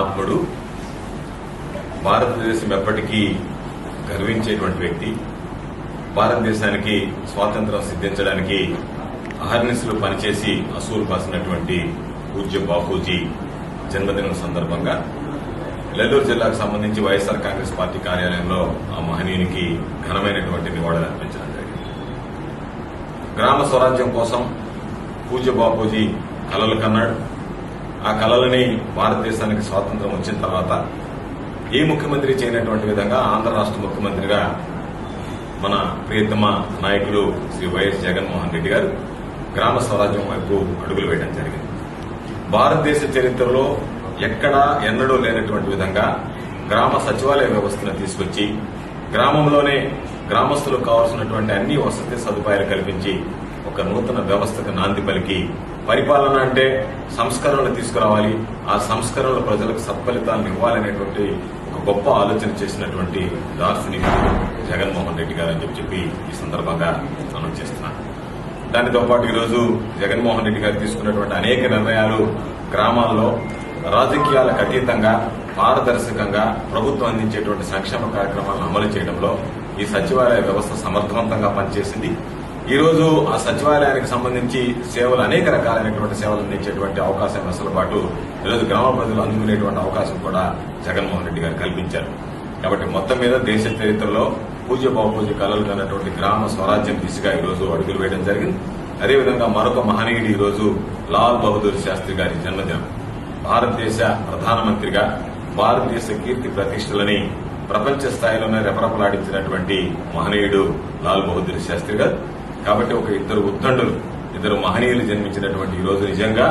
మహాత్ముడు, భారతదేశం ఎప్పటికీ గర్వించేటువంటి వ్యక్తి, భారతదేశానికి స్వాతంత్రం సిద్ధించడానికి అహర్నిశలు పనిచేసి అసూలు పాసినటువంటి పూజ్య బాపూజీ జన్మదినం సందర్భంగా నెల్లూరు జిల్లాకు సంబంధించి వైఎస్ఆర్ కాంగ్రెస్ పార్టీ కార్యాలయంలో ఆ మహనీయునికి ఘనమైనటువంటి నివాళులు అర్పించడం జరిగింది. గ్రామ స్వరాజ్యం కోసం పూజ్య బాపూజీ కలలు కన్నాడు. ఆ కలలని భారతదేశానికి స్వాతంత్రం వచ్చిన తర్వాత ఏ ముఖ్యమంత్రి చేయనటువంటి విధంగా ఆంధ్ర రాష్ట్ర ముఖ్యమంత్రిగా మన ప్రియతమ నాయకులు శ్రీ వైఎస్ జగన్మోహన్ రెడ్డి గారు గ్రామ స్వరాజ్యం వైపు అడుగులు వేయడం జరిగింది. భారతదేశ చరిత్రలో ఎక్కడా ఎన్నడూ లేనటువంటి విధంగా గ్రామ సచివాలయ వ్యవస్థను తీసుకొచ్చి గ్రామంలోనే గ్రామస్తులకు కావాల్సినటువంటి అన్ని వసతి సదుపాయాలు కల్పించి ఒక నూతన వ్యవస్థకు నాంది పలికి, పరిపాలన అంటే సంస్కరణలు తీసుకురావాలి, ఆ సంస్కరణలు ప్రజలకు సత్ఫలితాలను ఇవ్వాలనేటువంటి ఒక గొప్ప ఆలోచన చేసినటువంటి దార్శనికుడు జగన్మోహన్ రెడ్డి గారు అని చెప్పి ఈ సందర్భంగా అనౌన్స్ చేస్తున్నాను. దానితో పాటు ఈరోజు జగన్మోహన్ రెడ్డి గారు తీసుకున్నటువంటి అనేక నిర్ణయాలు గ్రామాల్లో రాజకీయాలకు అతీతంగా పారదర్శకంగా ప్రభుత్వం అందించేటువంటి సంక్షేమ కార్యక్రమాలను అమలు చేయడంలో ఈ సచివాలయ వ్యవస్థ సమర్థవంతంగా పనిచేసింది. ఈ రోజు ఆ సచివాలయానికి సంబంధించి సేవలు అనేక రకాలైనటువంటి సేవలు అందించేటువంటి అవకాశం వెసులుబాటు ఈరోజు గ్రామ ప్రజలు అందుకునేటువంటి అవకాశం కూడా జగన్మోహన్ రెడ్డి గారు కల్పించారు. కాబట్టి మొత్తం మీద దేశ చరిత్రలో పూజ్య బాపూజీ కలలు కన్నటువంటి గ్రామ స్వరాజ్యం దిశగా ఈరోజు అడుగులు వేయడం జరిగింది. అదేవిధంగా మరొక మహనీయుడు ఈరోజు లాల్ బహదూర్ శాస్త్రి గారి జన్మదినం. భారతదేశ ప్రధానమంత్రిగా భారతదేశ కీర్తి ప్రతిష్టలని ప్రపంచ స్థాయిలోనే రెపరెపలాడించినటువంటి మహనీయుడు లాల్ బహదూర్ శాస్త్రి గారు. కాబట్టి ఒక ఇద్దరు ఉద్దండులు, ఇద్దరు మహనీయులు జన్మించినటువంటి ఈ రోజు నిజంగా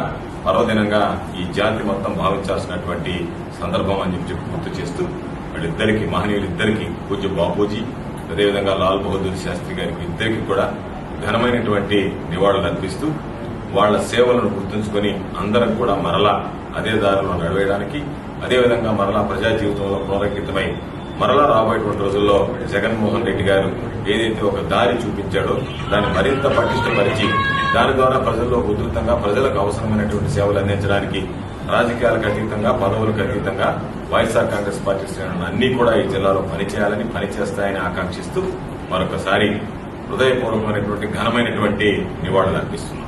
పర్వదినంగా ఈ జాతి మొత్తం భావించాల్సినటువంటి సందర్భం అని చెప్పి గుర్తు చేస్తూ వాళ్ళిద్దరికి, మహనీయులిద్దరికి, పూజ్య బాపూజీ అదేవిధంగా లాల్ బహదూర్ శాస్త్రి గారికి ఇద్దరికి కూడా ఘనమైనటువంటి నివాళులు అర్పిస్తూ వాళ్ల సేవలను గుర్తుంచుకొని అందరం కూడా మరలా అదే దారిలో నడవేయడానికి, అదేవిధంగా మరలా ప్రజా జీవితంలో పునరంకితమై మరలా రాబోయేటువంటి రోజుల్లో జగన్మోహన్ రెడ్డి గారు ఏదైతే ఒక దారి చూపించాడో దాన్ని మరింత పటిష్టపరిచి దాని ద్వారా ప్రజల్లో ఉధృతంగా ప్రజలకు అవసరమైనటువంటి సేవలు అందించడానికి రాజకీయాలకు అతీతంగా, పదవులకు అతీతంగా వైఎస్ఆర్ కాంగ్రెస్ పార్టీ శ్రేణులు అన్ని కూడా ఈ జిల్లాలో పనిచేయాలని, పనిచేస్తాయని ఆకాంక్షిస్తూ మరొకసారి హృదయపూర్వకమైనటువంటి ఘనమైనటువంటి నివాళులు అర్పిస్తున్నారు.